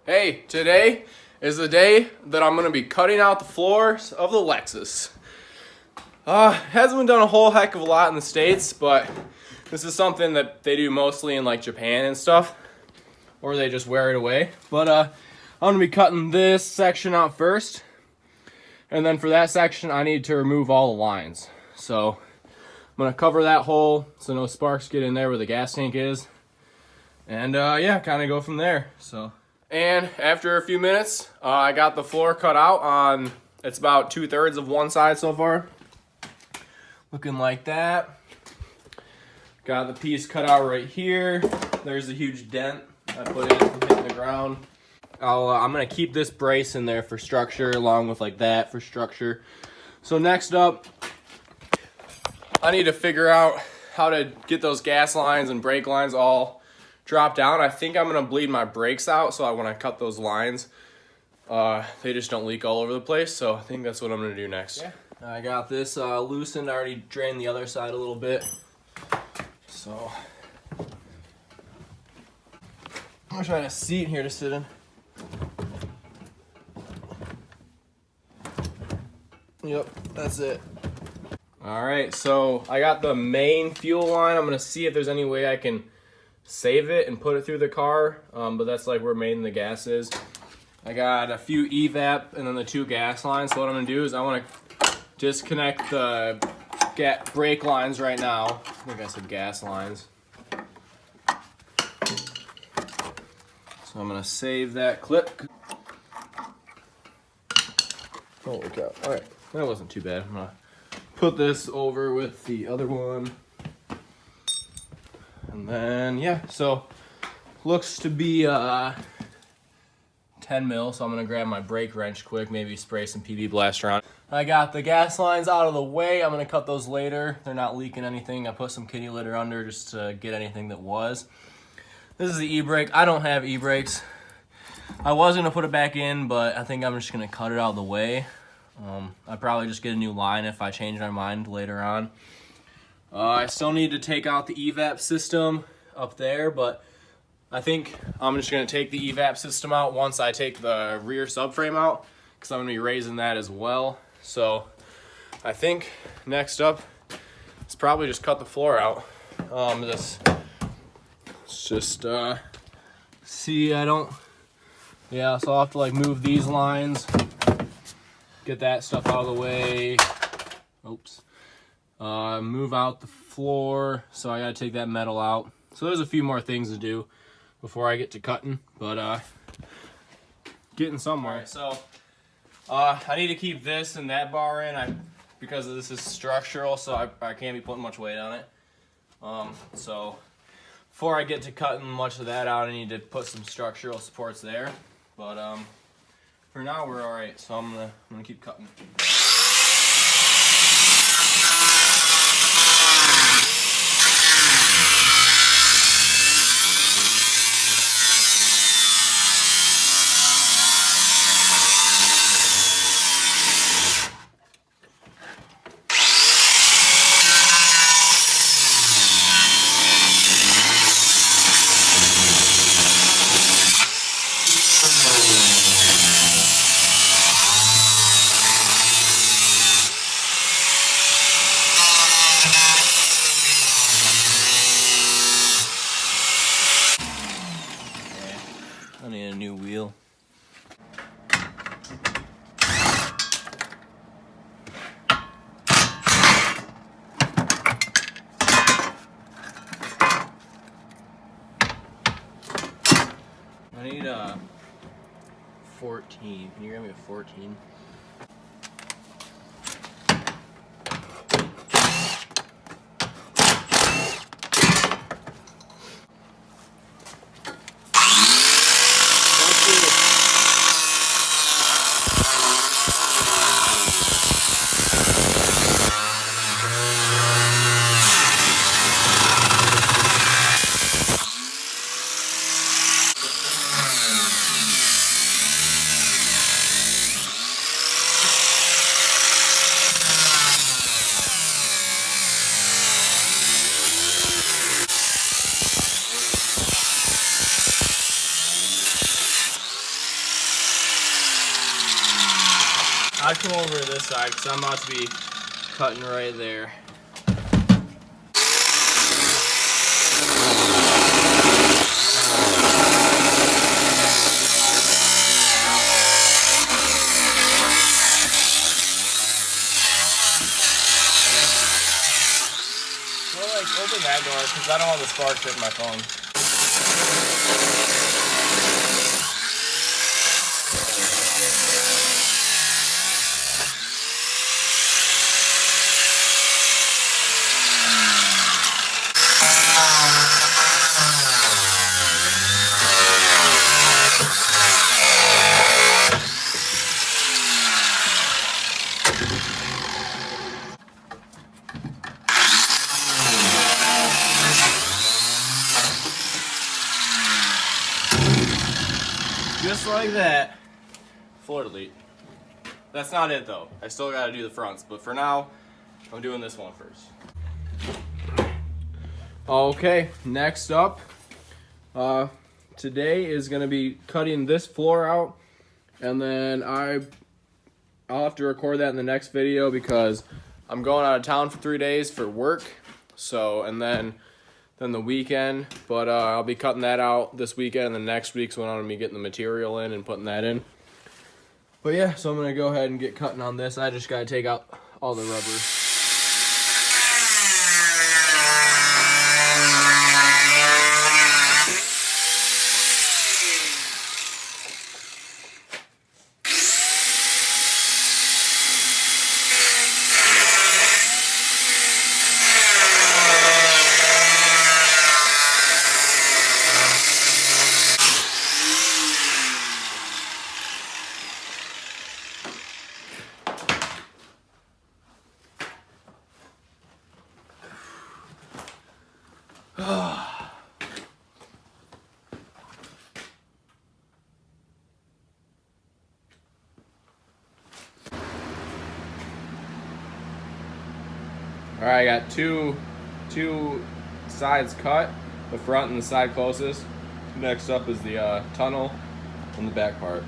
Hey, today is the day that I'm going to be cutting out the floors of the Lexus. Hasn't been done a whole heck of a lot in the States, but this is something that they do mostly in like Japan and stuff, or they just wear it away. But I'm going to be cutting this section out first, and then for that section I need to remove all the lines. So I'm going to cover that hole so no sparks get in there where the gas tank is, and yeah, kind of go from there. And after a few minutes, I got the floor cut out on, it's about 2/3 of one side so far. Looking like that. Got the piece cut out right here. There's a huge dent I put in from hitting the ground. I'm going to keep this brace in there for structure, along with like that for structure. So next up, I need to figure out how to get those gas lines and brake lines all drop down. I think I'm gonna bleed my brakes out so when I cut those lines, they just don't leak all over the place. So I think that's what I'm gonna do next. Yeah. I got this loosened. I already drained the other side a little bit. So I'm gonna try a seat here to sit in. Yep, that's it. All right, so I got the main fuel line. I'm gonna see if there's any way I can save it and put it through the car, but that's like where main the gas is. I got a few evap and then the two gas lines. So what I'm gonna do is I want to disconnect the brake lines right now. I think I said gas lines. So I'm gonna save that clip. Holy cow! All right, that wasn't too bad. I'm gonna put this over with the other one. And then, yeah, so looks to be 10 mil, so I'm gonna grab my brake wrench quick, maybe spray some PB Blaster on. I got the gas lines out of the way. I'm gonna cut those later. They're not leaking anything. I put some kitty litter under just to get anything that was. This is the e-brake. I don't have e-brakes. I was gonna put it back in, but I think I'm just gonna cut it out of the way. I'll probably just get a new line if I change my mind later on. I still need to take out the evap system up there, but I think I'm just going to take the evap system out once I take the rear subframe out, because I'm going to be raising that as well. So I think next up is probably just cut the floor out. Let's just see, so I'll have to like move these lines, get that stuff out of the way. Oops. Move out the floor, so I gotta take that metal out. So there's a few more things to do before I get to cutting, but getting somewhere. Right, so I need to keep this and that bar in because this is structural, so I can't be putting much weight on it. So before I get to cutting much of that out, I need to put some structural supports there. But for now we're all right. So I'm gonna keep cutting. I need a new wheel. I need a 14. Can you grab me a 14? I'd come over to this side because I'm about to be cutting right there. Well, like, open that door because I don't want the sparks hitting my phone. Just like that. Floor delete. That's not it though. I still gotta do the fronts, but for now, I'm doing this one first. Okay, next up, today is gonna be cutting this floor out, and then I'll have to record that in the next video because I'm going out of town for 3 days for work. So, and then the weekend, but I'll be cutting that out this weekend, and the next week's when I'm gonna be getting the material in and putting that in. But yeah, so I'm gonna go ahead and get cutting on this. I just gotta take out all the rubber. All right, I got two sides cut, the front and the side closest. Next up is the tunnel and the back part.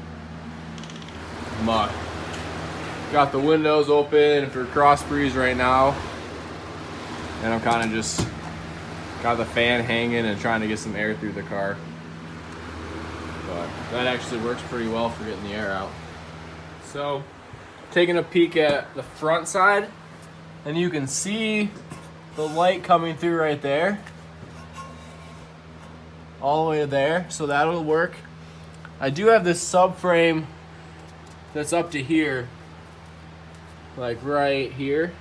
Got the windows open for cross breeze right now, and I'm kind of just got the fan hanging and trying to get some air through the car. But that actually works pretty well for getting the air out. So, taking a peek at the front side, and you can see the light coming through right there, all the way to there, so that'll work. I do have this subframe that's up to here, like right here.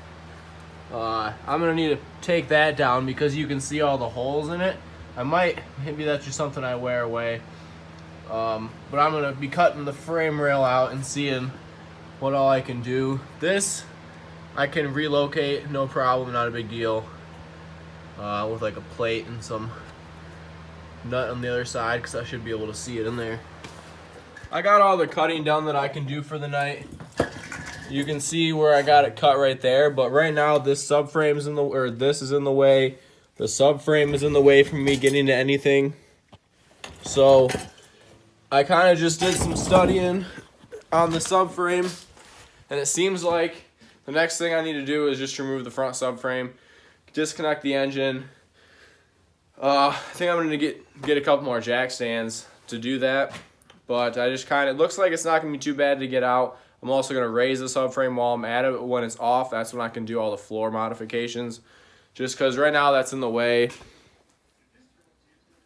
I'm gonna need to take that down because you can see all the holes in it. Maybe that's just something I wear away. But I'm gonna be cutting the frame rail out and seeing what all I can do. This I can relocate, no problem, not a big deal. With like a plate and some nut on the other side, because I should be able to see it in there. I got all the cutting done that I can do for the night. You can see where I got it cut right there, but right now this subframe is this is in the way. The subframe is in the way from me getting to anything. So I kind of just did some studying on the subframe, and it seems like the next thing I need to do is just remove the front subframe, disconnect the engine. I think I'm gonna get a couple more jack stands to do that, but I just it looks like it's not gonna be too bad to get out. I'm also gonna raise the subframe while I'm at it. When it's off, that's when I can do all the floor modifications, just because right now that's in the way.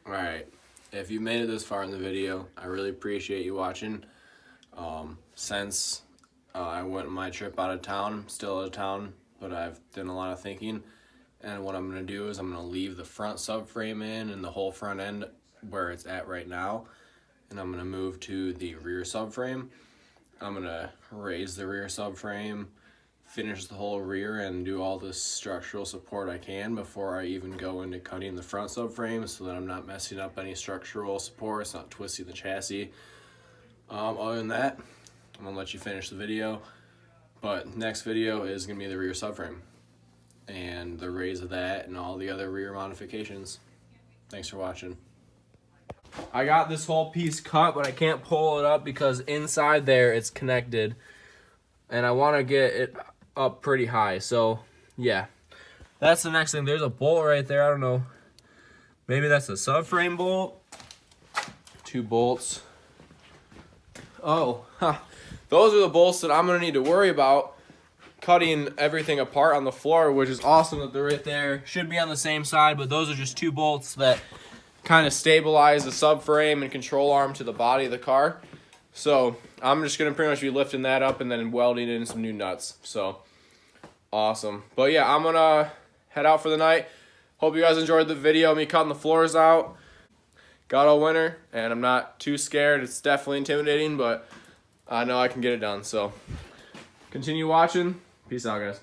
All right, if you made it this far in the video, I really appreciate you watching. Since I went on my trip out of town, I'm still out of town, but I've done a lot of thinking. And what I'm going to do is I'm going to leave the front subframe in and the whole front end where it's at right now. And I'm going to move to the rear subframe. I'm going to raise the rear subframe, finish the whole rear, and do all the structural support I can before I even go into cutting the front subframe, so that I'm not messing up any structural support, it's not twisting the chassis. Other than that, I'm going to let you finish the video. But next video is going to be the rear subframe and the raise of that and all the other rear modifications. Thanks for watching. I got this whole piece cut, but I can't pull it up because inside there it's connected. and I want to get it up pretty high. So yeah, that's the next thing. There's a bolt right there. I don't know. Maybe that's a subframe bolt. 2 bolts. Oh, huh. Those are the bolts that I'm going to need to worry about cutting everything apart on the floor, which is awesome that they're right there. Should be on the same side, but those are just 2 bolts that kind of stabilize the subframe and control arm to the body of the car. So I'm just going to pretty much be lifting that up and then welding in some new nuts. So awesome. But yeah, I'm going to head out for the night. Hope you guys enjoyed the video, me cutting the floors out. Got all winter, and I'm not too scared. It's definitely intimidating, but I know I can get it done. So continue watching. Peace out, guys.